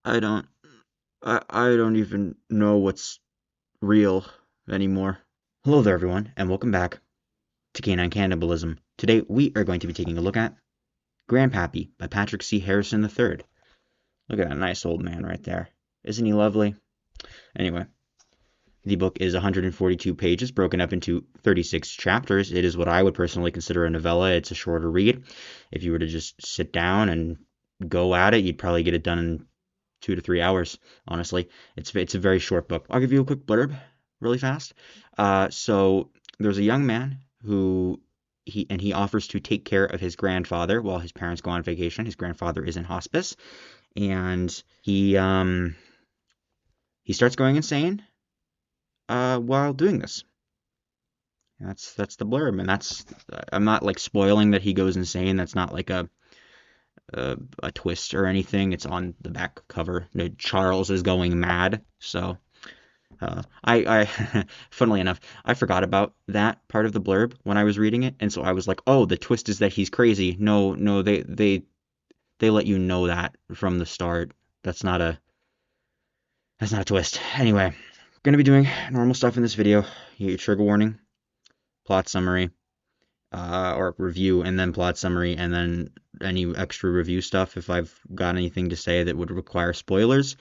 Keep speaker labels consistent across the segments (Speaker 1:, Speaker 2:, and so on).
Speaker 1: I don't I don't even know what's real anymore. Hello there everyone and welcome back to Canine Cannibalism. Today we are going to be taking a look at Grandpappy by Patrick C. Harrison III. Look at that nice old man right there. Isn't he lovely? Anyway, the book is 142 pages broken up into 36 chapters. It is what I would personally consider a novella. It's a shorter read. If you were to just sit down and go at it, you'd probably get it done in 2 to 3 hours. Honestly, it's a very short book. I'll give you a quick blurb, really fast. So there's a young man who he offers to take care of his grandfather while his parents go on vacation. His grandfather is in hospice, and he starts going insane while doing this. That's the blurb, and that's I'm not like spoiling that he goes insane. That's not like a twist or anything. It's on the back cover. You know, Charles is going mad. So, funnily enough, I forgot about that part of the blurb when I was reading it, and so I was like, oh, the twist is that he's crazy. No, no, they let you know that from the start. That's not a that's not a twist. Anyway, gonna be doing normal stuff in this video. Trigger warning, plot summary, or review, and then plot summary, and then any extra review stuff if I've got anything to say that would require spoilers.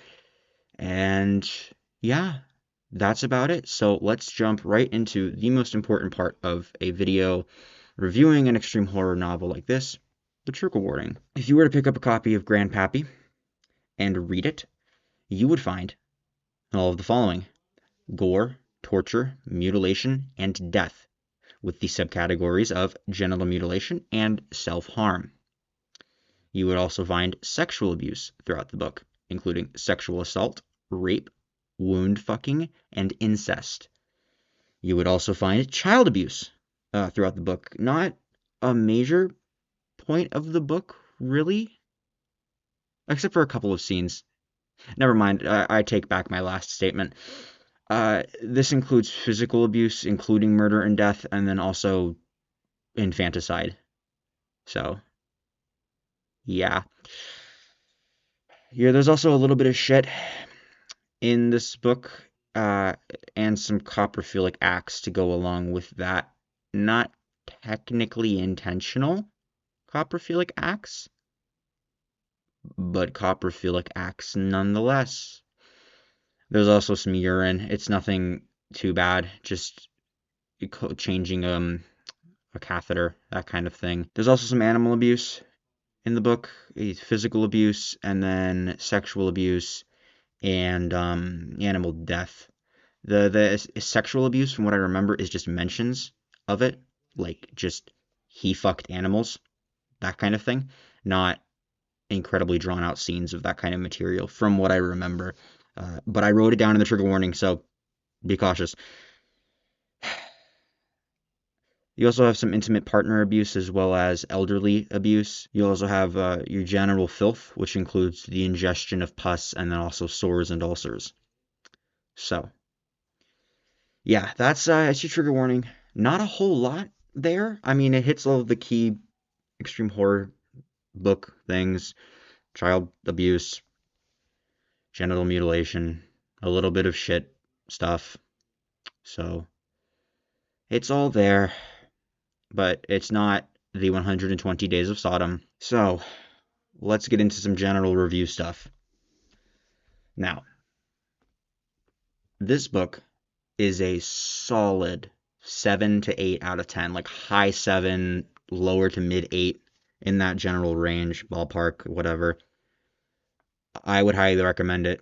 Speaker 1: And yeah, that's about it. So let's jump right into the most important part of a video reviewing an extreme horror novel like this, the trigger warning. If you were to pick up a copy of Grandpappy and read it, you would find all of the following: gore, torture, mutilation, and death, with the subcategories of genital mutilation and self-harm. You would also find sexual abuse throughout the book, including sexual assault, rape, wound fucking, and incest. You would also find child abuse throughout the book. Not a major point of the book, really, except for a couple of scenes. Never mind, I take back my last statement. This includes physical abuse, including murder and death, and then also infanticide. So, yeah. Yeah, there's also a little bit of shit in this book, uh, and some coprophilic acts to go along with that. Not technically intentional coprophilic acts, but coprophilic acts nonetheless. There's also some urine. It's nothing too bad, just changing a catheter, that kind of thing. There's also some animal abuse in the book, physical abuse, and then sexual abuse and animal death. The sexual abuse, from what I remember, is just mentions of it, like just he fucked animals, that kind of thing, not incredibly drawn out scenes of that kind of material, from what I remember. But I wrote it down in the trigger warning, so be cautious. You also have some intimate partner abuse as well as elderly abuse. You also have your general filth, which includes the ingestion of pus and then also sores and ulcers. So, yeah, that's your trigger warning. Not a whole lot there. I mean, it hits all of the key extreme horror book things: child abuse, genital mutilation, a little bit of shit stuff. So, it's all there, but it's not the 120 Days of Sodom. So, let's get into some general review stuff. Now, this book is a solid 7 to 8 out of 10, like high 7, lower to mid 8, in that general range, ballpark, whatever. I would highly recommend it.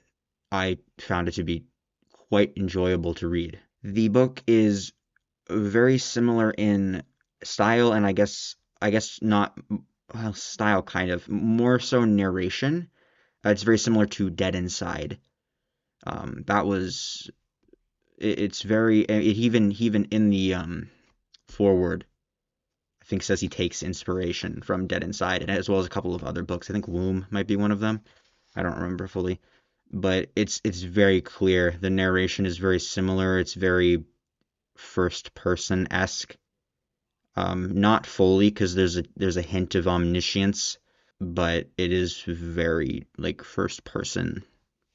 Speaker 1: I found it to be quite enjoyable to read. The book is very similar in style, and I guess not, well, style kind of, more so narration. It's very similar to Dead Inside. That was it's very it even in the forward, I think, says he takes inspiration from Dead Inside, and as well as a couple of other books. I think Womb might be one of them. I don't remember fully, but it's very clear. The narration is very similar. It's very first person esque. Not fully, because there's a hint of omniscience but it is very like first person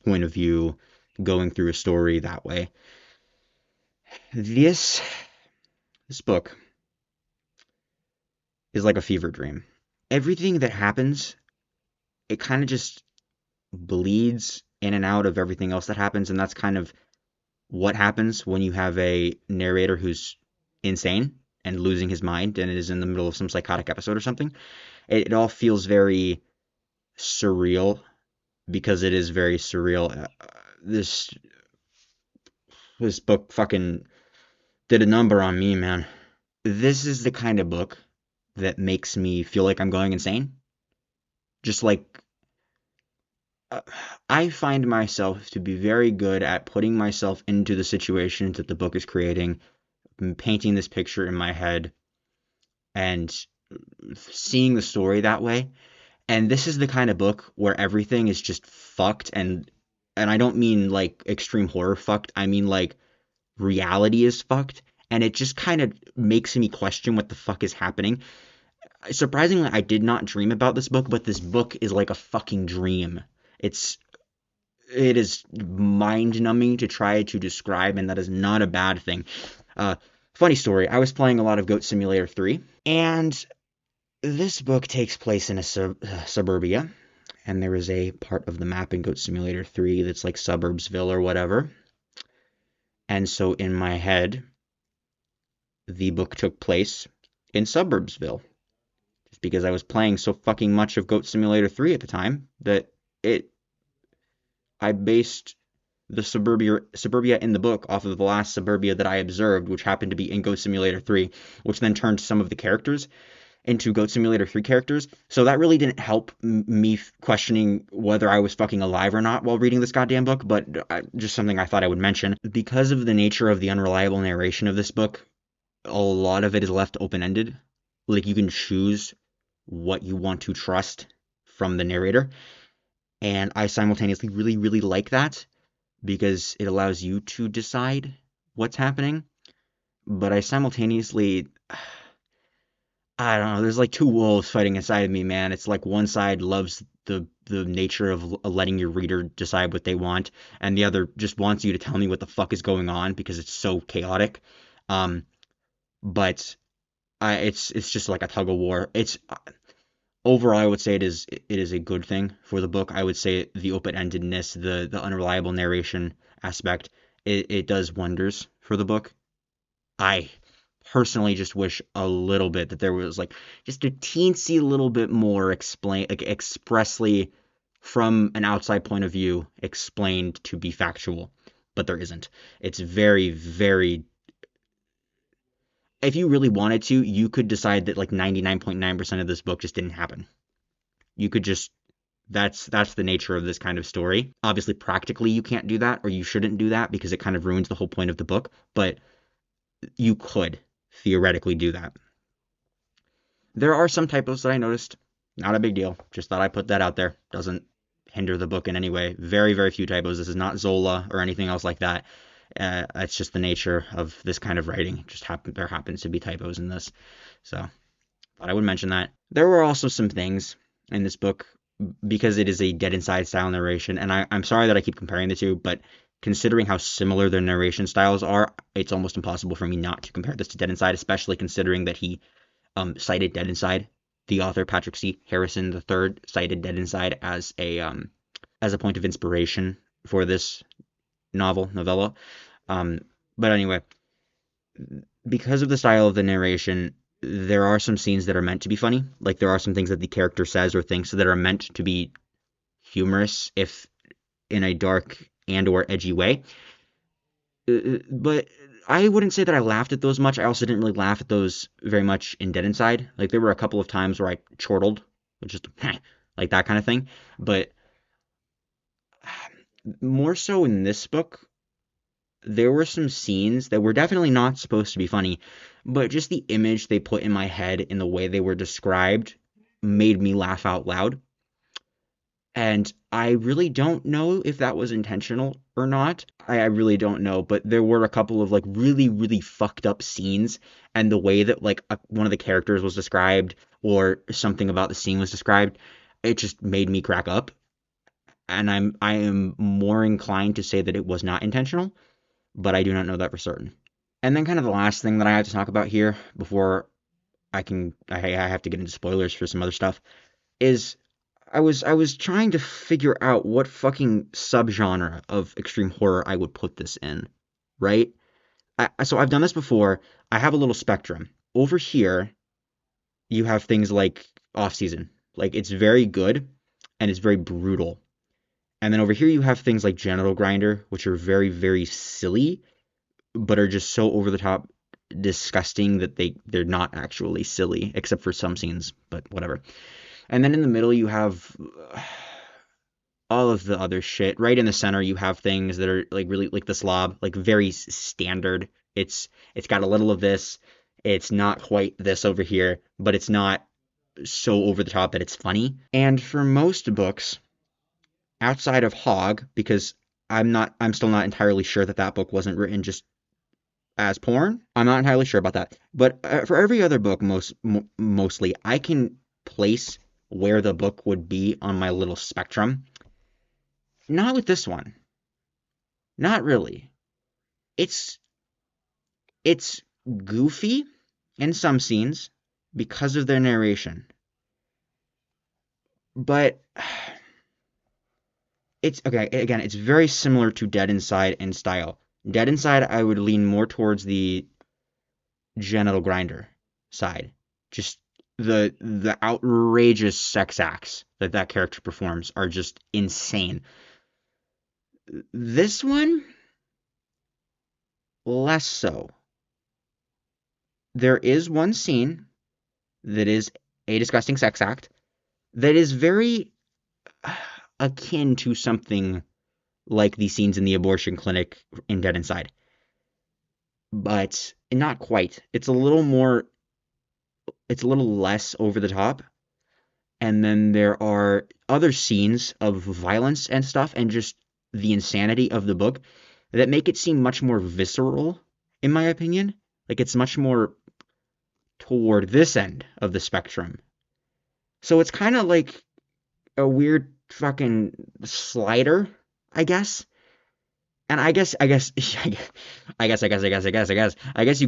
Speaker 1: point of view going through a story that way. This book is like a fever dream. Everything that happens, it kind of just bleeds in and out of everything else that happens, and that's kind of what happens when you have a narrator who's insane and losing his mind and is in the middle of some psychotic episode or something. It all feels very surreal because it is very surreal. This this book fucking did a number on me, man. This is the kind of book that makes me feel like I'm going insane. Just like uh, I find myself to be very good at putting myself into the situations that the book is creating, painting this picture in my head, and seeing the story that way. And this is the kind of book where everything is just fucked, and I don't mean like extreme horror fucked. I mean like reality is fucked, and it just kind of makes me question what the fuck is happening. Surprisingly, I did not dream about this book, but this book is like a fucking dream. It's it is mind numbing to try to describe, and that is not a bad thing. Uh, Funny story. I was playing a lot of Goat Simulator 3, and this book takes place in a suburbia, and there is a part of the map in Goat Simulator 3 that's like Suburbsville or whatever. And so in my head, the book took place in Suburbsville, just because I was playing so fucking much of Goat Simulator 3 at the time that it I based the suburbia in the book off of the last suburbia that I observed, which happened to be in Goat Simulator 3, which then turned some of the characters into Goat Simulator 3 characters. So that really didn't help me questioning whether I was fucking alive or not while reading this goddamn book, but just something I thought I would mention. Because of the nature of the unreliable narration of this book, a lot of it is left open-ended. Like you can choose what you want to trust from the narrator. And I simultaneously really, really like that because it allows you to decide what's happening. But I simultaneously, I don't know, there's like two wolves fighting inside of me, man. It's like one side loves the nature of letting your reader decide what they want, and the other just wants you to tell me what the fuck is going on because it's so chaotic. Um, but it's just like a tug of war. It's overall, I would say it is a good thing for the book. I would say the open-endedness, the unreliable narration aspect, it does wonders for the book. I personally just wish a little bit that there was like just a teensy little bit more explain like expressly from an outside point of view explained to be factual, but there isn't. It's very, very if you really wanted to, you could decide that like 99.9% of this book just didn't happen. You could just that's the nature of this kind of story. Obviously, practically you can't do that or you shouldn't do that because it kind of ruins the whole point of the book, but you could theoretically do that. There are some typos that I noticed. Not a big deal. Just thought I'd put that out there. Doesn't hinder the book in any way. Very, very few typos. This is not Zola or anything else like that. It's just the nature of this kind of writing. There happens to be typos in this. So thought I would mention that. There were also some things in this book because it is a Dead Inside style narration, and I'm sorry that I keep comparing the two, but considering how similar their narration styles are, it's almost impossible for me not to compare this to Dead Inside, especially considering that he cited Dead Inside. The author Patrick C. Harrison III cited Dead Inside as a point of inspiration for this novella. Um, but anyway, because of the style of the narration, there are some scenes that are meant to be funny. Like there are some things that the character says or thinks that are meant to be humorous, if in a dark and or edgy way. But I wouldn't say that I laughed at those much. I also didn't really laugh at those very much in Dead Inside. Like there were a couple of times where I chortled, just like that kind of thing. But more so in this book, there were some scenes that were definitely not supposed to be funny, but just the image they put in my head in the way they were described made me laugh out loud. And I really don't know if that was intentional or not. I really don't know, but there were a couple of like really, really fucked up scenes, and the way that like one of the characters was described or something about the scene was described, it just made me crack up, and I am more inclined to say that it was not intentional, but I do not know that for certain. And then kind of the last thing that I have to talk about here before I have to get into spoilers for some other stuff is I was trying to figure out what fucking subgenre of extreme horror I would put this in, right? So I've done this before. I have a little spectrum. Over here, you have things like off season. Like it's very good and it's very brutal. And then over here you have things like Genital Grinder, which are very, very silly, but are just so over the top disgusting that they're not actually silly, except for some scenes, but whatever. And then in the middle you have all of the other shit. Right in the center you have things that are like really like the slob, like very standard. It's got a little of this. It's not quite this over here, but it's not so over the top that it's funny. And for most books, outside of Hog, because I'm still not entirely sure that that book wasn't written just as porn. I'm not entirely sure about that. But for every other book, mostly, I can place where the book would be on my little spectrum. Not with this one. Not really. It's it's goofy in some scenes because of their narration. But it's okay, again, it's very similar to Dead Inside in style. Dead Inside, I would lean more towards the Genital Grinder side. Just the outrageous sex acts that that character performs are just insane. This one, less so. There is one scene that is a disgusting sex act that is very akin to something like the scenes in the abortion clinic in Dead Inside, but not quite. It's a little less over the top. And then there are other scenes of violence and stuff and just the insanity of the book that make it seem much more visceral, in my opinion. Like it's much more toward this end of the spectrum. So it's kind of like a weird fucking slider, I guess. And I guess you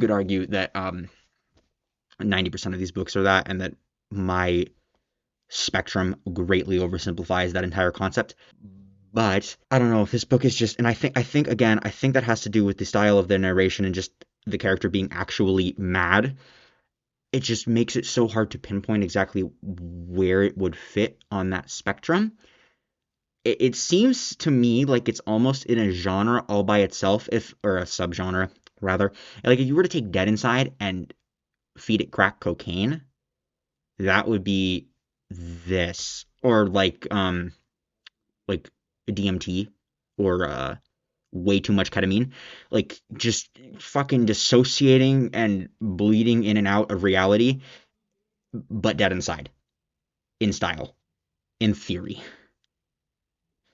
Speaker 1: could argue that 90% of these books are that, and that my spectrum greatly oversimplifies that entire concept. But I don't know if this book is just, and I think again, I think that has to do with the style of the narration and just the character being actually mad. It just makes it so hard to pinpoint exactly where it would fit on that spectrum. It seems to me like it's almost in a genre all by itself, if or a subgenre rather. Like if you were to take Dead Inside and feed it crack cocaine, that would be this, or like DMT, or way too much ketamine, like just fucking dissociating and bleeding in and out of reality, but Dead Inside in style, in theory.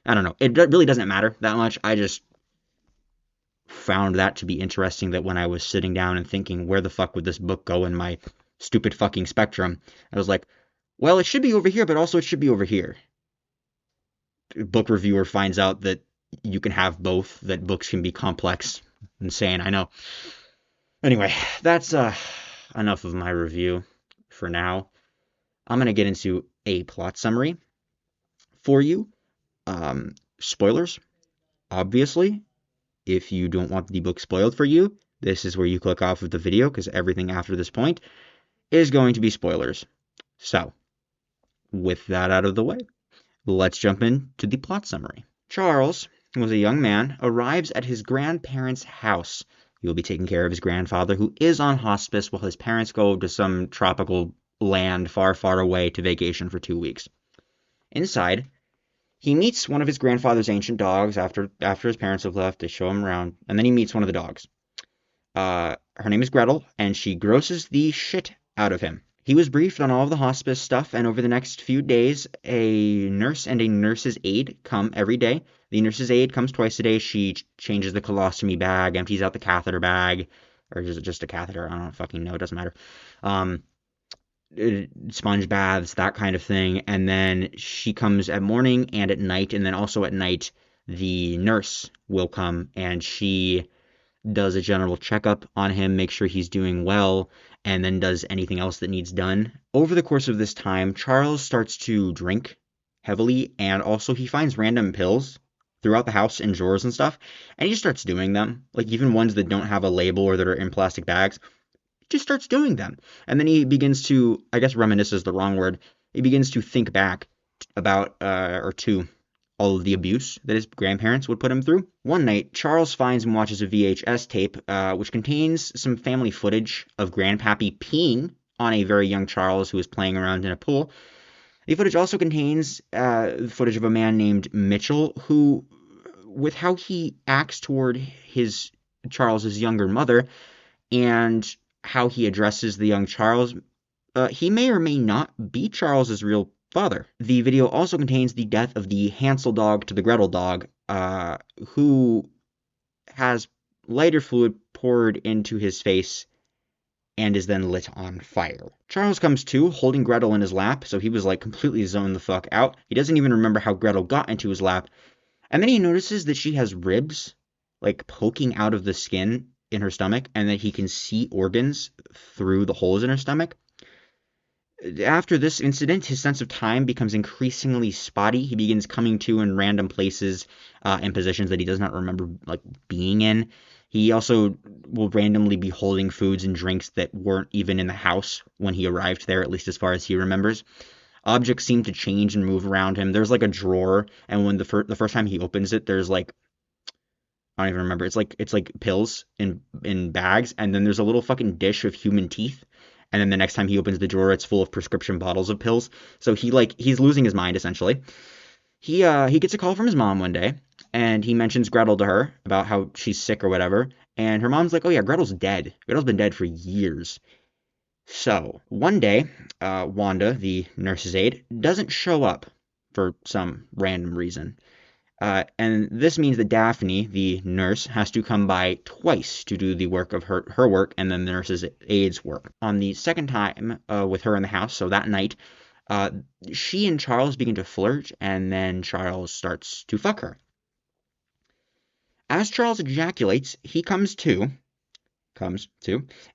Speaker 1: I don't know. It really doesn't matter that much. I just found that to be interesting that when I was sitting down and thinking, where the fuck would this book go in my stupid fucking spectrum? I was like, well, it should be over here, but also it should be over here. Book reviewer finds out that you can have both, that books can be complex. Insane, I know. Anyway, that's enough of my review for now. I'm going to get into a plot summary for you. Spoilers, obviously. If you don't want the book spoiled for you, this is where you click off of the video, because everything after this point is going to be spoilers. So, with that out of the way, let's jump into the plot summary. Charles, who was a young man, arrives at his grandparents' house. He will be taking care of his grandfather, who is on hospice, while his parents go to some tropical land far, far away to vacation for 2 weeks. Inside, he meets one of his grandfather's ancient dogs after his parents have left. They show him around, and then he meets one of the dogs. Her name is Gretel, and she grosses the shit out of him. He was briefed on all of the hospice stuff, and over the next few days, a nurse and a nurse's aide come every day. The nurse's aide comes twice a day. She changes the colostomy bag, empties out the catheter bag, or is it just a catheter? I don't fucking know. It doesn't matter. sponge baths, that kind of thing. And then she comes at morning and at night, and then also at night, the nurse will come and she does a general checkup on him, make sure he's doing well, and then does anything else that needs done. Over the course of this time, Charles starts to drink heavily, and also he finds random pills throughout the house in drawers and stuff, and he just starts doing them, like even ones that don't have a label or that are in plastic bags. He just starts doing them. And then he begins to, I guess reminisce is the wrong word, he begins to think back about, or to all of the abuse that his grandparents would put him through. One night, Charles finds and watches a VHS tape, which contains some family footage of Grandpappy peeing on a very young Charles who is playing around in a pool. The footage also contains footage of a man named Mitchell who, with how he acts toward his Charles's younger mother and how he addresses the young Charles, he may or may not be Charles's real father. The video also contains the death of the Hansel dog to the Gretel dog, who has lighter fluid poured into his face and is then lit on fire. Charles comes to, holding Gretel in his lap, so he was like completely zoned the fuck out. He doesn't even remember how Gretel got into his lap. And then he notices that she has ribs, like poking out of the skin in her stomach, and that he can see organs through the holes in her stomach. After this incident, his sense of time becomes increasingly spotty. He begins coming to in random places and positions that he does not remember like being in. He also will randomly be holding foods and drinks that weren't even in the house when he arrived there, at least as far as he remembers. Objects seem to change and move around him. There's like a drawer, and when the first time he opens it, there's like, I don't even remember. It's like pills in bags, and then there's a little fucking dish of human teeth. And then the next time he opens the drawer, it's full of prescription bottles of pills. So he's losing his mind essentially. He gets a call from his mom one day, and he mentions Gretel to her about how she's sick or whatever. And her mom's like, "Oh yeah, Gretel's dead. Gretel's been dead for years." So one day, Wanda, the nurse's aide, doesn't show up for some random reason. And this means that Daphne, the nurse, has to come by twice to do the work of her work and then the nurse's aide's work. On the second time with her in the house, so that night, uh, she and Charles begin to flirt, and then Charles starts to fuck her. As Charles ejaculates, he comes to,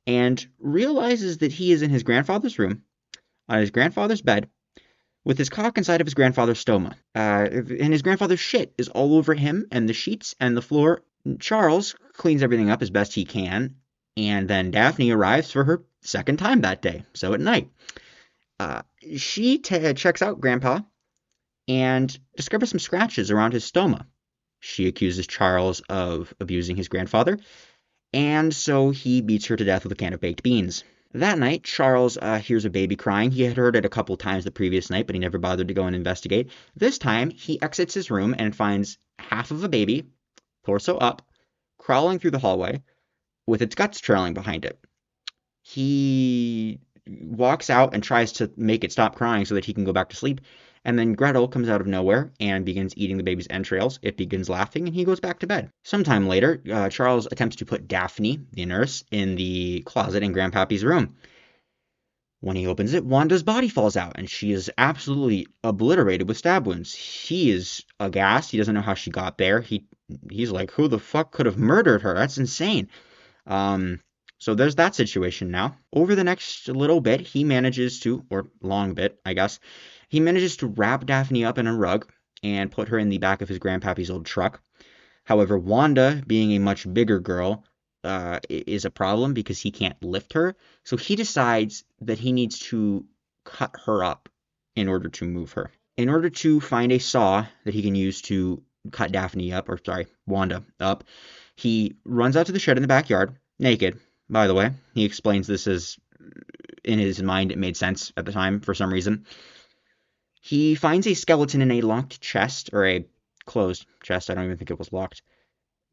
Speaker 1: and realizes that he is in his grandfather's room, on his grandfather's bed, with his cock inside of his grandfather's stoma. And his grandfather's shit is all over him and the sheets and the floor. Charles cleans everything up as best he can, and then Daphne arrives for her second time that day, so at night. She checks out Grandpa and discovers some scratches around his stoma. She accuses Charles of abusing his grandfather, and so he beats her to death with a can of baked beans. That night, Charles hears a baby crying. He had heard it a couple times the previous night, but he never bothered to go and investigate. This time, he exits his room and finds half of a baby, torso up, crawling through the hallway, with its guts trailing behind it. He walks out and tries to make it stop crying so that he can go back to sleep. And then Gretel comes out of nowhere and begins eating the baby's entrails. It begins laughing, and he goes back to bed. Sometime later, Charles attempts to put Daphne, the nurse, in the closet in Grandpappy's room. When he opens it, Wanda's body falls out, and she is absolutely obliterated with stab wounds. He is aghast. He doesn't know how she got there. He's like, who the fuck could have murdered her? That's insane. So there's that situation now. Over the next little bit, he manages to, or long bit, I guess, he manages to wrap Daphne up in a rug and put her in the back of his grandpappy's old truck. However, Wanda, being a much bigger girl, is a problem because he can't lift her. So he decides that he needs to cut her up in order to move her. In order to find a saw that he can use to cut Wanda up, he runs out to the shed in the backyard, naked, by the way. He explains this as, in his mind, it made sense at the time for some reason. He finds a skeleton in a locked chest, or a closed chest, I don't even think it was locked,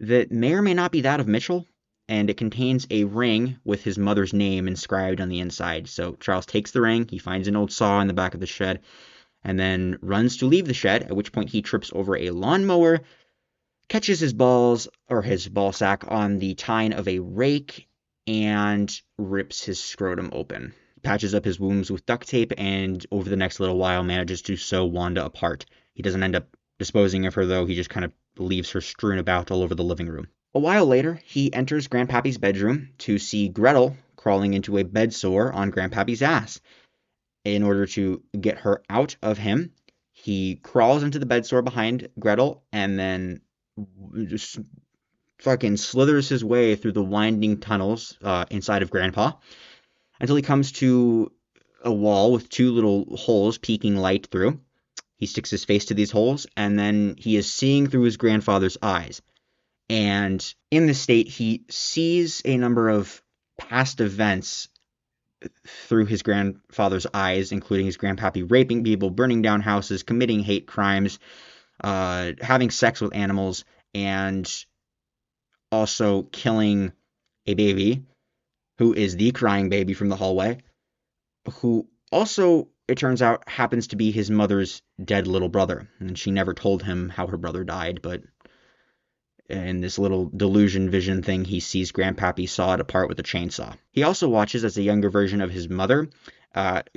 Speaker 1: that may or may not be that of Mitchell, and it contains a ring with his mother's name inscribed on the inside. So Charles takes the ring, he finds an old saw in the back of the shed, and then runs to leave the shed, at which point he trips over a lawnmower, catches his balls, or his ball sack, on the tine of a rake, and rips his scrotum open. patches up his wounds with duct tape, and over the next little while manages to sew Wanda apart. He doesn't end up disposing of her, though. He just kind of leaves her strewn about all over the living room. A while later, he enters Grandpappy's bedroom to see Gretel crawling into a bed sore on Grandpappy's ass. In order to get her out of him, he crawls into the bed sore behind Gretel and then just fucking slithers his way through the winding tunnels inside of Grandpa until he comes to a wall with two little holes peeking light through. He sticks his face to these holes, and then he is seeing through his grandfather's eyes. And in this state, he sees a number of past events through his grandfather's eyes, including his grandpappy raping people, burning down houses, committing hate crimes, having sex with animals, and also killing a baby who is the crying baby from the hallway, who also, it turns out, happens to be his mother's dead little brother. And she never told him how her brother died, but in this little delusion vision thing, he sees Grandpappy saw it apart with a chainsaw. He also watches as a younger version of his mother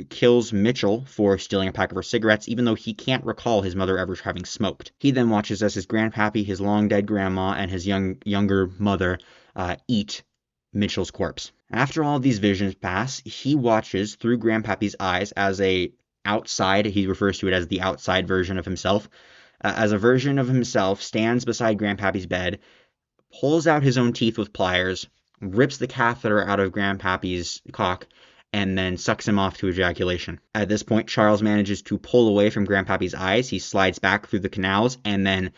Speaker 1: kills Mitchell for stealing a pack of her cigarettes, even though he can't recall his mother ever having smoked. He then watches as his Grandpappy, his long-dead grandma, and his younger mother eat Mitchell's corpse. After all of these visions pass, he watches through Grandpappy's eyes as a outside, he refers to it as the outside version of himself, as a version of himself stands beside Grandpappy's bed, pulls out his own teeth with pliers, rips the catheter out of Grandpappy's cock, and then sucks him off to ejaculation. At this point, Charles manages to pull away from Grandpappy's eyes. He slides back through the canals and then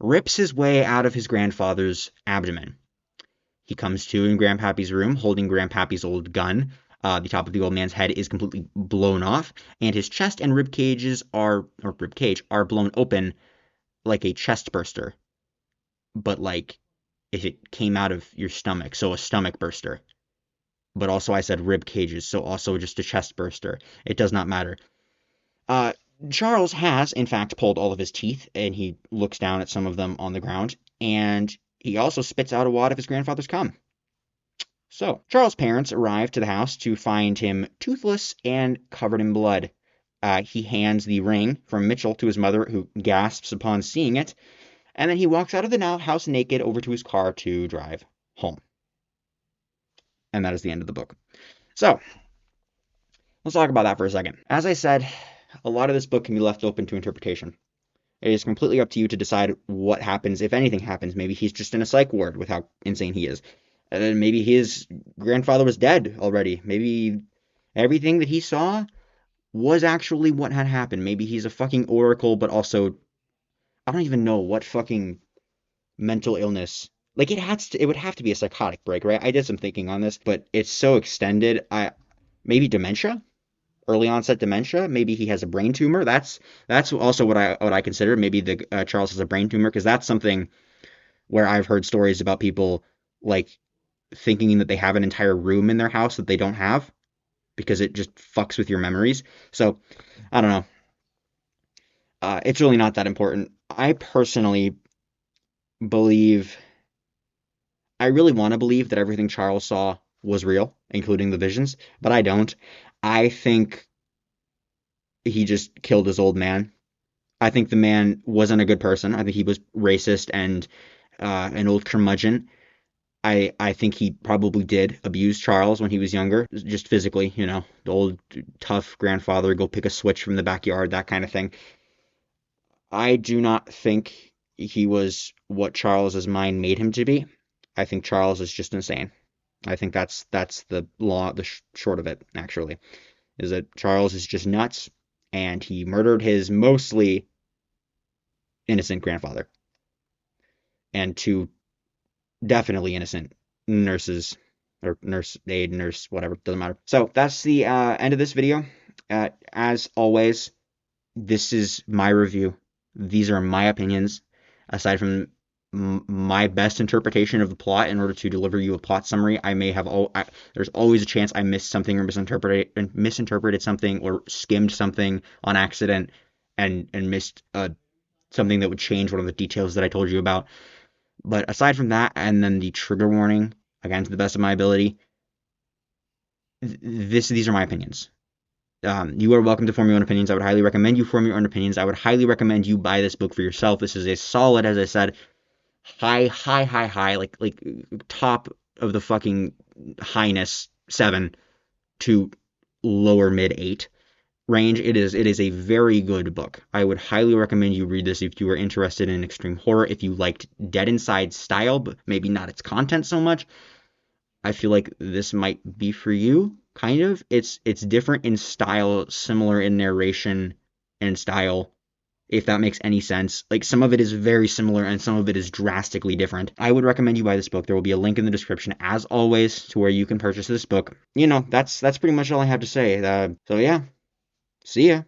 Speaker 1: rips his way out of his grandfather's abdomen. He comes to in Grandpappy's room, holding Grandpappy's old gun. The top of the old man's head is completely blown off, and his chest and rib cage are blown open like a chest burster, but like if it came out of your stomach, so a stomach burster. But also I said rib cages, so also just a chest burster. It does not matter. Charles has, in fact, pulled all of his teeth, and he looks down at some of them on the ground, and he also spits out a wad of his grandfather's cum. So, Charles' parents arrive to the house to find him toothless and covered in blood. He hands the ring from Mitchell to his mother, who gasps upon seeing it, and then he walks out of the house naked over to his car to drive home. And that is the end of the book. So, let's talk about that for a second. As I said, a lot of this book can be left open to interpretation. It is completely up to you to decide what happens, if anything happens. Maybe he's just in a psych ward with how insane he is. Maybe his grandfather was dead already. Maybe everything that he saw was actually what had happened. Maybe he's a fucking oracle, but also, I don't even know what fucking mental illness. Like, it would have to be a psychotic break, right? I did some thinking on this, but it's so extended. Maybe dementia? Early onset dementia? Maybe he has a brain tumor? That's also what I consider. Maybe Charles has a brain tumor, because that's something where I've heard stories about people, like, thinking that they have an entire room in their house that they don't have, because it just fucks with your memories. So, I don't know. It's really not that important. I personally believe, I really want to believe that everything Charles saw was real, including the visions, but I don't. I think he just killed his old man. I think the man wasn't a good person. I think he was racist and an old curmudgeon. I think he probably did abuse Charles when he was younger, just physically, the old tough grandfather, go pick a switch from the backyard, that kind of thing. I do not think he was what Charles's mind made him to be. I think Charles is just insane. I think that's the short of it, actually, is that Charles is just nuts, and he murdered his mostly innocent grandfather and two definitely innocent nurses, or nurse aide, nurse, whatever, doesn't matter. So that's the end of this video. As always, this is my review. These are my opinions, aside from my best interpretation of the plot in order to deliver you a plot summary. I may have there's always a chance I missed something or misinterpreted something or skimmed something on accident and missed something that would change one of the details that I told you about. But aside from that, and then the trigger warning, again, to the best of my ability, these are my opinions. You are welcome to form your own opinions. I would highly recommend you form your own opinions. I would highly recommend you buy this book for yourself. This is a solid, as I said, high, like top of the fucking highness 7 to lower mid 8 range. It is a very good book. I would highly recommend you read this if you are interested in extreme horror. If you liked Dead Inside style, but maybe not its content so much, I feel like this might be for you. Kind of. It's different in style, similar in narration and style, if that makes any sense. Like some of it is very similar and some of it is drastically different. I would recommend you buy this book. There will be a link in the description, as always, to where you can purchase this book. That's pretty much all I have to say. So yeah, see ya.